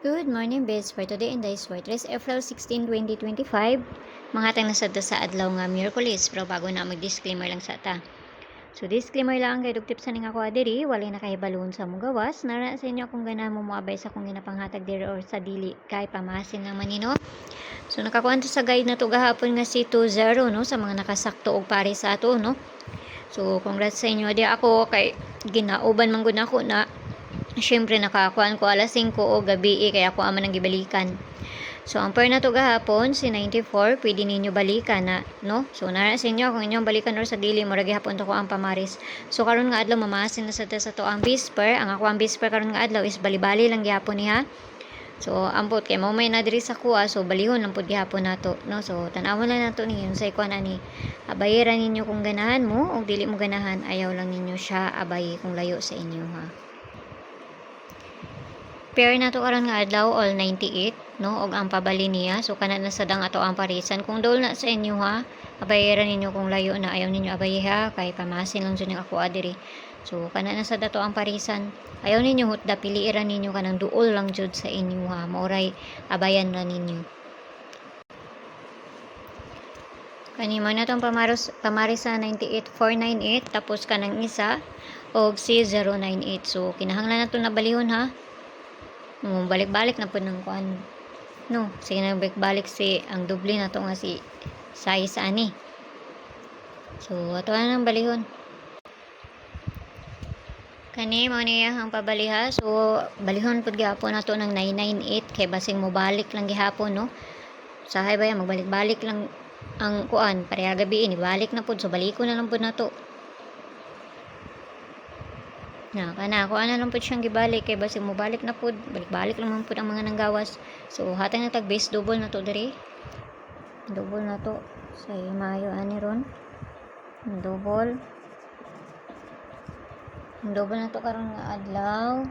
Good morning, Bes. For today in this White Dress, April 16, 2025. Mga tang nasad sa adlaw nga Miyerkules. Pero bago na mag-disclaimer lang sa ta. So, disclaimer lang kay Dugtip sa ning ako adiri. Walay na kay balon sa mong gawas. Nara sa inyo kung ganahan mo moabay sa kung ginapanghatag diri or sa dili kay pamasin ng manino. So, nakakuha sa guide na to gahapon nga si 20 no sa mga nakasakto og pare sa ato no. So, congrats sa inyo. Di ako kay ginauban man gud nako na syempre nakakuan ko alas 5 o gabi kaya ako aman ang gibalikan. So ang pair na to gahapon si 94 pwede ninyo balikan na no. So nara sa inyo kung inyong balikan or sa dili mo ragi hapon to ko ang pamaris. So karon nga adlaw mamasin na sa to ang bisper. Ang ako ang bisper karon nga adlaw is bali-bali lang gihapon niha. So ampot kay mo may na diri sa kuha so balihon lang pud gihapon nato no. So tan-awon lang nato ni unsay kuan ani. Abayeran ninyo kung ganahan mo o dili mo ganahan ayaw lang ninyo siya abay kung layo sa inyo ha. Pair na to karon nga adlaw all 98 no og ang pabali niya so kana na sadang ato ang parisan kung dol na sa inyo ha abayaran ninyo kung layo na ayaw ninyo abay ha kay pamasin lang jud ako adiri so kana na sad ato ang parisan ayaw ninyo hutda piliiran ninyo kanang duol lang jud sa inyo ha mauray abayan ra ninyo kani mo na tong pamarisa 98498 tapos kanang isa og si 098 so kinahanglan nato na balihon ha. Balik-balik na po ng kuan no sige na balik si ang doble na to nga si size ani so ato na ng balihon kani mo niya ang pabaliha so balihon pud gihapon nato ng 998 kay basing mo balik lang gihapon no sahay ba yan magbalik-balik lang ang kuan pareha gabi ini balik na pud so baliko na lang pud nato na kana ako ana lang pud siyang gibalik kay basi mo balik na pud balik-balik lang man pud ang mga nanggawas so hatang na tag base double na to diri double na to sa Mayo ani ron double na to karon nga adlaw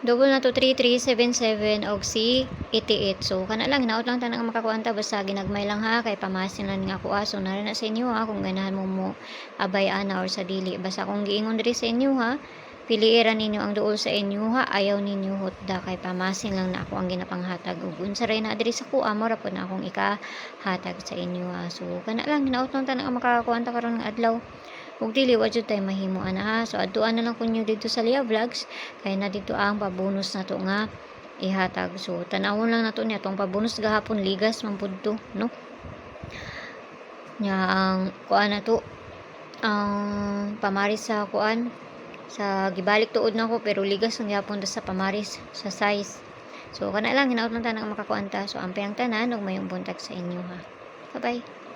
double na to 3377 og si 88 so kana lang hinaot lang tanang makakuanta basta ginagmay lang ha kay pamasin lang nga ako so nara na sa inyo ha kung ganahan mo abay ana or sa dili basta kung giingon diri sa inyo ha piliiran ninyo ang duol sa inyo ha ayaw ninyo hutda kay pamasin lang na ako ang ginapanghatag ug unsa ray na diri sa kuha mo ra pud na akong ikahatag sa inyo ha so kana lang hinaot lang tanang makakuanta karon nga adlaw ug dili wa jud tay mahimo ana ha so adtuan na lang kunyo dito sa Lia Vlogs kay na dito ang pabonus nato nga ihatag so tanawon lang nato niya tong pabonus gahapon ligas man pud to no nya ang kuan nato ang pamaris sa kuan sa gibalik tuod nako pero ligas ang gihapon sa pamaris sa size so kana lang hinaot lang tanang makakuanta so ampe ang tanan ug mayong buntag sa inyo ha bye bye.